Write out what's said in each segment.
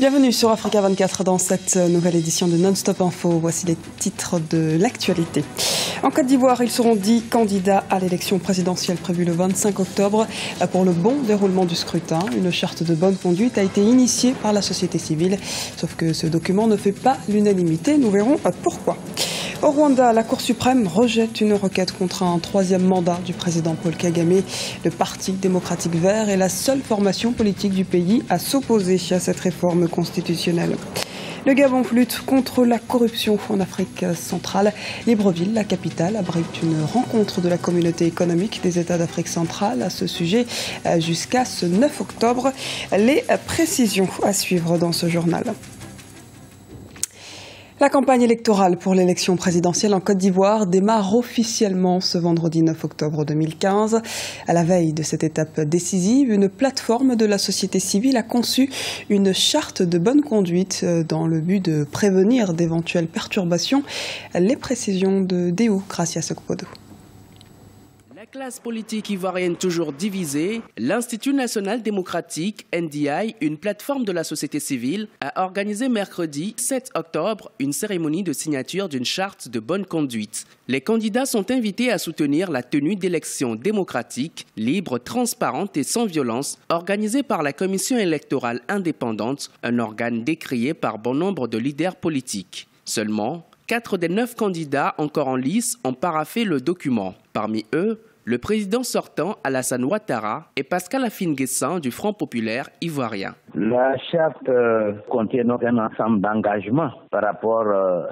Bienvenue sur Africa 24 dans cette nouvelle édition de Non-Stop Info. Voici les titres de l'actualité. En Côte d'Ivoire, ils seront 10 candidats à l'élection présidentielle prévue le 25 octobre. Pour le bon déroulement du scrutin, une charte de bonne conduite a été initiée par la société civile. Sauf que ce document ne fait pas l'unanimité. Nous verrons pourquoi. Au Rwanda, la Cour suprême rejette une requête contre un troisième mandat du président Paul Kagame. Le Parti démocratique vert est la seule formation politique du pays à s'opposer à cette réforme constitutionnelle. Le Gabon lutte contre la corruption en Afrique centrale. Libreville, la capitale, abrite une rencontre de la communauté économique des États d'Afrique centrale à ce sujet jusqu'à ce 9 octobre. Les précisions à suivre dans ce journal. La campagne électorale pour l'élection présidentielle en Côte d'Ivoire démarre officiellement ce vendredi 9 octobre 2015. À la veille de cette étape décisive, une plateforme de la société civile a conçu une charte de bonne conduite dans le but de prévenir d'éventuelles perturbations. Les précisions de Déo Gracia Sokpodo. La classe politique ivoirienne toujours divisée, l'Institut national démocratique, NDI, une plateforme de la société civile, a organisé mercredi 7 octobre une cérémonie de signature d'une charte de bonne conduite. Les candidats sont invités à soutenir la tenue d'élections démocratiques, libres, transparentes et sans violence, organisées par la Commission électorale indépendante, un organe décrié par bon nombre de leaders politiques. Seulement, 4 des 9 candidats encore en lice ont paraphé le document. Parmi eux, le président sortant Alassane Ouattara et Pascal Afine-Guessan du Front populaire ivoirien. La charte contient donc un ensemble d'engagements par rapport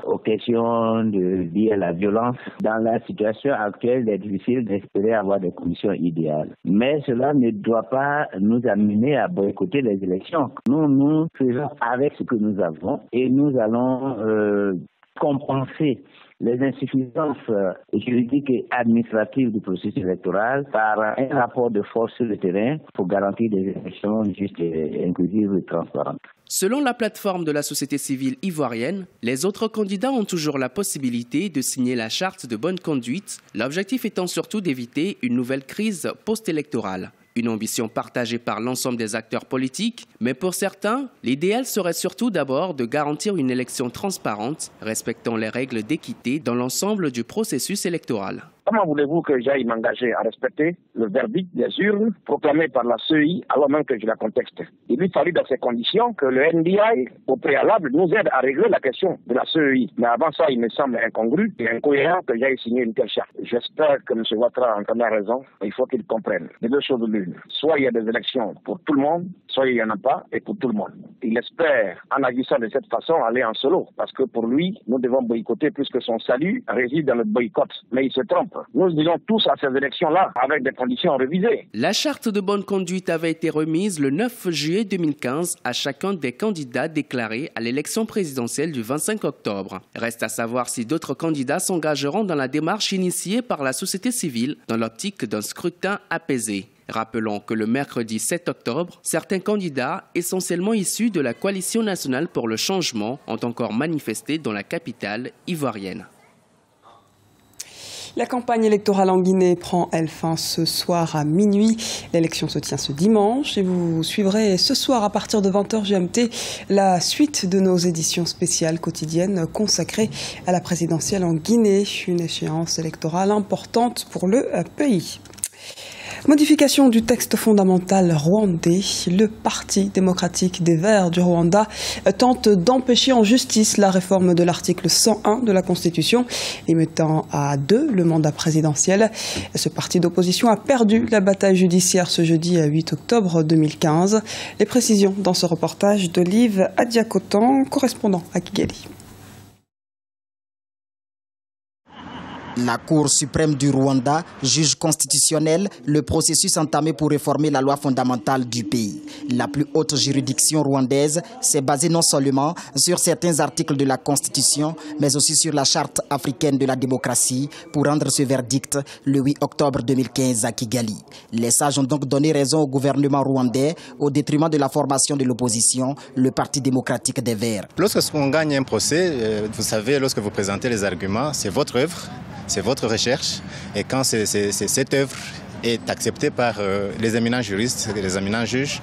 aux questions liées à la violence. Dans la situation actuelle, il est difficile d'espérer avoir des conditions idéales. Mais cela ne doit pas nous amener à boycotter les élections. Nous faisons avec ce que nous avons et nous allons compenser les insuffisances juridiques et administratives du processus électoral par un rapport de force sur le terrain pour garantir des élections justes, inclusives et transparentes. Selon la plateforme de la société civile ivoirienne, les autres candidats ont toujours la possibilité de signer la charte de bonne conduite, l'objectif étant surtout d'éviter une nouvelle crise post-électorale. Une ambition partagée par l'ensemble des acteurs politiques, mais pour certains, l'idéal serait surtout d'abord de garantir une élection transparente, respectant les règles d'équité dans l'ensemble du processus électoral. Comment voulez-vous que j'aille m'engager à respecter le verdict des urnes proclamé par la CEI alors même que je la contexte? Il lui fallut dans ces conditions que le NDI, au préalable, nous aide à régler la question de la CEI. Mais avant ça, il me semble incongru et incohérent que j'aille signer une telle charte. J'espère que M. Ouattara entendra raison, mais il faut qu'il comprenne. Les deux choses de l'une. Soit il y a des élections pour tout le monde, soit il n'y en a pas et pour tout le monde. Il espère, en agissant de cette façon, aller en solo. Parce que pour lui, nous devons boycotter puisque son salut réside dans le boycott. Mais il se trompe. Nous disons tous à ces élections-là avec des conditions révisées. La charte de bonne conduite avait été remise le 9 juillet 2015 à chacun des candidats déclarés à l'élection présidentielle du 25 octobre. Reste à savoir si d'autres candidats s'engageront dans la démarche initiée par la société civile dans l'optique d'un scrutin apaisé. Rappelons que le mercredi 7 octobre, certains candidats, essentiellement issus de la Coalition nationale pour le changement, ont encore manifesté dans la capitale ivoirienne. La campagne électorale en Guinée prend, elle, fin ce soir à minuit. L'élection se tient ce dimanche et vous suivrez ce soir à partir de 20h GMT la suite de nos éditions spéciales quotidiennes consacrées à la présidentielle en Guinée, une échéance électorale importante pour le pays. Modification du texte fondamental rwandais. Le Parti démocratique des Verts du Rwanda tente d'empêcher en justice la réforme de l'article 101 de la Constitution, limitant à 2 le mandat présidentiel. Ce parti d'opposition a perdu la bataille judiciaire ce jeudi 8 octobre 2015. Les précisions dans ce reportage d'Olive Adiakotan, correspondant à Kigali. La Cour suprême du Rwanda juge constitutionnel le processus entamé pour réformer la loi fondamentale du pays. La plus haute juridiction rwandaise s'est basée non seulement sur certains articles de la Constitution, mais aussi sur la Charte africaine de la démocratie pour rendre ce verdict le 8 octobre 2015 à Kigali. Les sages ont donc donné raison au gouvernement rwandais au détriment de la formation de l'opposition, le Parti démocratique des Verts. Lorsqu'on gagne un procès, vous savez, lorsque vous présentez les arguments, c'est votre œuvre. C'est votre recherche et quand cette œuvre est acceptée par les éminents juristes et les éminents juges,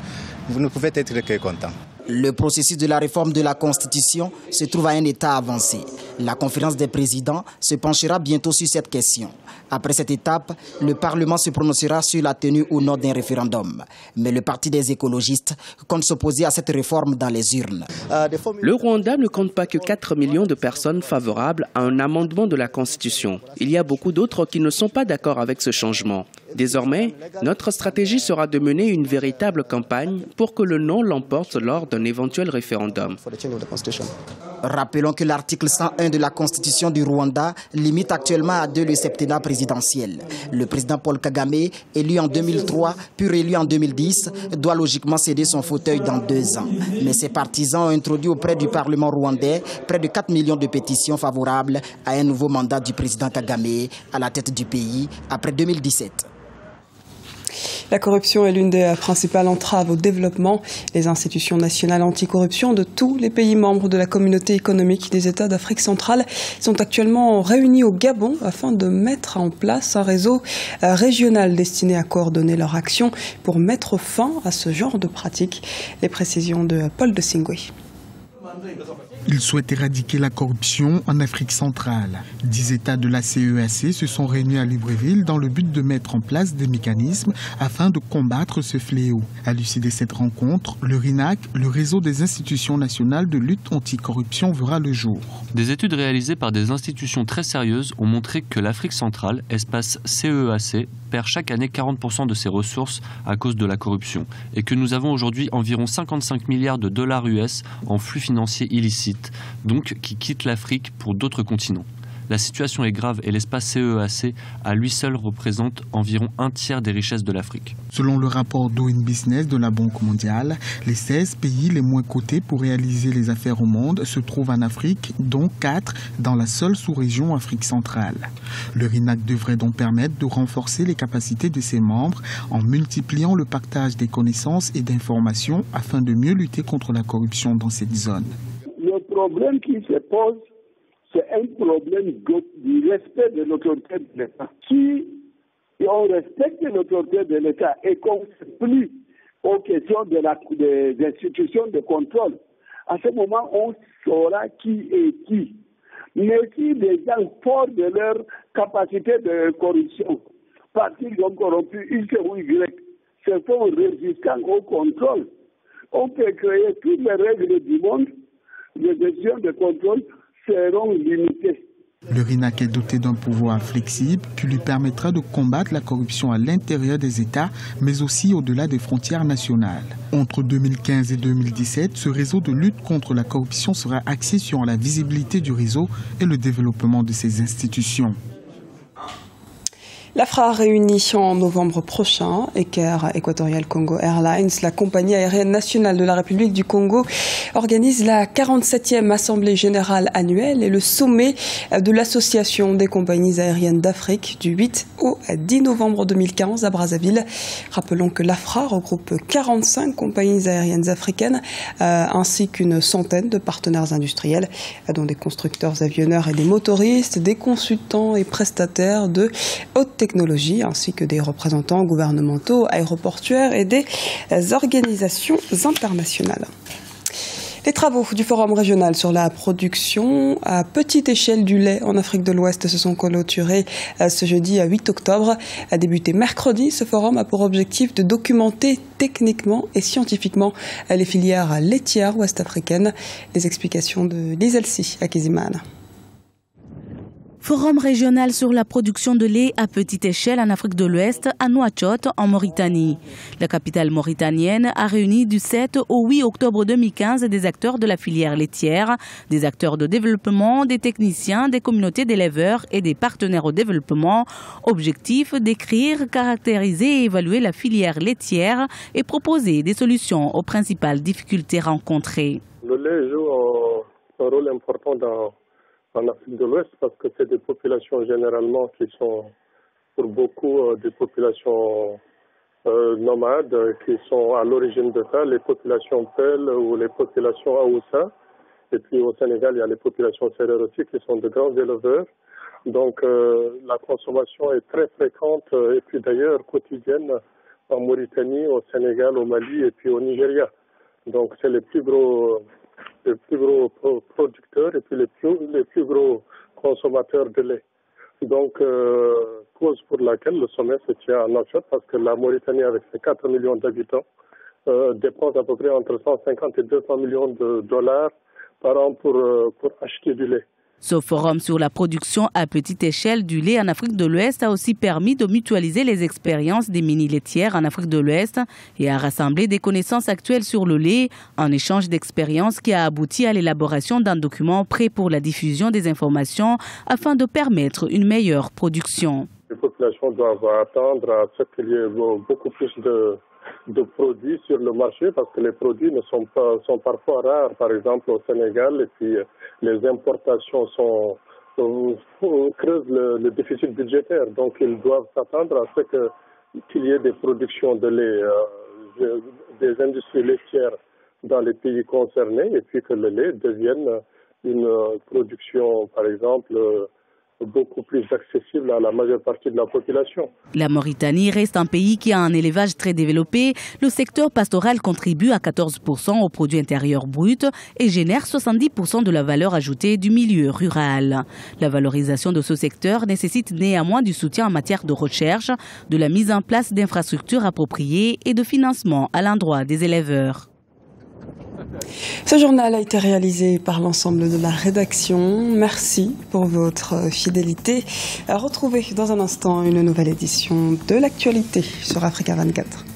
vous ne pouvez être que content. Le processus de la réforme de la Constitution se trouve à un état avancé. La conférence des présidents se penchera bientôt sur cette question. Après cette étape, le Parlement se prononcera sur la tenue ou non d'un référendum. Mais le Parti des écologistes compte s'opposer à cette réforme dans les urnes. Le Rwanda ne compte pas que 4 millions de personnes favorables à un amendement de la Constitution. Il y a beaucoup d'autres qui ne sont pas d'accord avec ce changement. Désormais, notre stratégie sera de mener une véritable campagne pour que le non l'emporte lors d'un éventuel référendum. Rappelons que l'article 101 de la Constitution du Rwanda limite actuellement à 2 le septennat présidentiel. Le président Paul Kagame, élu en 2003 puis réélu en 2010, doit logiquement céder son fauteuil dans 2 ans. Mais ses partisans ont introduit auprès du Parlement rwandais près de 4 millions de pétitions favorables à un nouveau mandat du président Kagame à la tête du pays après 2017. La corruption est l'une des principales entraves au développement. Les institutions nationales anticorruption de tous les pays membres de la communauté économique des États d'Afrique centrale sont actuellement réunies au Gabon afin de mettre en place un réseau régional destiné à coordonner leur action pour mettre fin à ce genre de pratiques. Les précisions de Paul de Singwe. Il souhaite éradiquer la corruption en Afrique centrale. 10 États de la CEAC se sont réunis à Libreville dans le but de mettre en place des mécanismes afin de combattre ce fléau. À l'issue de cette rencontre, le RINAC, le réseau des institutions nationales de lutte anticorruption, verra le jour. Des études réalisées par des institutions très sérieuses ont montré que l'Afrique centrale, espace CEAC, perd chaque année 40% de ses ressources à cause de la corruption et que nous avons aujourd'hui environ 55 milliards de dollars US en flux financiers illicites, donc qui quittent l'Afrique pour d'autres continents. La situation est grave et l'espace CEAC à lui seul représente environ 1/3 des richesses de l'Afrique. Selon le rapport Doing Business de la Banque mondiale, les 16 pays les moins cotés pour réaliser les affaires au monde se trouvent en Afrique, dont 4 dans la seule sous-région Afrique centrale. Le RINAC devrait donc permettre de renforcer les capacités de ses membres en multipliant le partage des connaissances et d'informations afin de mieux lutter contre la corruption dans cette zone. Le problème qui se pose, c'est un problème du respect de l'autorité de l'État. Si on respecte l'autorité de l'État et qu'on ne se plie aux questions des institutions de contrôle, à ce moment, on saura qui est qui. Mais si les gens, forts de leur capacité de corruption, parce qu'ils ont corrompu X ou Y, se font résistants au contrôle, on peut créer toutes les règles du monde, les décisions de contrôle seront limitées. Le RINAC est doté d'un pouvoir flexible qui lui permettra de combattre la corruption à l'intérieur des États, mais aussi au-delà des frontières nationales. Entre 2015 et 2017, ce réseau de lutte contre la corruption sera axé sur la visibilité du réseau et le développement de ses institutions. L'AFRA réunit en novembre prochain, Air Equatorial Congo Airlines, la compagnie aérienne nationale de la République du Congo, organise la 47e Assemblée générale annuelle et le sommet de l'Association des compagnies aériennes d'Afrique du 8 au 10 novembre 2015 à Brazzaville. Rappelons que l'AFRA regroupe 45 compagnies aériennes africaines ainsi qu'une centaine de partenaires industriels, dont des constructeurs avionneurs et des motoristes, des consultants et prestataires de haute technologie, ainsi que des représentants gouvernementaux, aéroportuaires et des organisations internationales. Les travaux du Forum régional sur la production à petite échelle du lait en Afrique de l'Ouest se sont clôturés ce jeudi 8 octobre. A débuté mercredi, ce forum a pour objectif de documenter techniquement et scientifiquement les filières laitières ouest-africaines. Les explications de Lizelsi Akizimana. Forum régional sur la production de lait à petite échelle en Afrique de l'Ouest, à Nouakchott, en Mauritanie. La capitale mauritanienne a réuni du 7 au 8 octobre 2015 des acteurs de la filière laitière, des acteurs de développement, des techniciens, des communautés d'éleveurs et des partenaires au développement. Objectif, décrire, caractériser et évaluer la filière laitière et proposer des solutions aux principales difficultés rencontrées. Le lait joue un rôle important en Afrique de l'Ouest parce que c'est des populations généralement qui sont pour beaucoup des populations nomades qui sont à l'origine de ça, les populations Peuls ou les populations Haoussa. Et puis au Sénégal, il y a les populations sérères aussi qui sont de grands éleveurs. Donc la consommation est très fréquente et puis d'ailleurs quotidienne en Mauritanie, au Sénégal, au Mali et puis au Nigeria. Donc c'est les plus gros producteurs et puis les plus gros consommateurs de lait. Donc, cause pour laquelle le sommet se tient à Nouakchott, parce que la Mauritanie, avec ses 4 millions d'habitants, dépense à peu près entre 150 et 200 millions de dollars par an pour acheter du lait. Ce forum sur la production à petite échelle du lait en Afrique de l'Ouest a aussi permis de mutualiser les expériences des mini-laitières en Afrique de l'Ouest et a rassemblé des connaissances actuelles sur le lait, un échange d'expériences qui a abouti à l'élaboration d'un document prêt pour la diffusion des informations afin de permettre une meilleure production. Les populations doivent attendre à ce qu'il y ait beaucoup plus de produits sur le marché, parce que les produits sont parfois rares, par exemple au Sénégal, et puis les importations creusent le déficit budgétaire. Donc ils doivent s'attendre à ce qu'il y ait des productions de lait, des industries laitières dans les pays concernés, et puis que le lait devienne une production, par exemple, beaucoup plus accessible à la majeure partie de la population. La Mauritanie reste un pays qui a un élevage très développé. Le secteur pastoral contribue à 14% au produit intérieur brut et génère 70% de la valeur ajoutée du milieu rural. La valorisation de ce secteur nécessite néanmoins du soutien en matière de recherche, de la mise en place d'infrastructures appropriées et de financement à l'endroit des éleveurs. Ce journal a été réalisé par l'ensemble de la rédaction. Merci pour votre fidélité. Retrouvez dans un instant une nouvelle édition de l'actualité sur Africa 24.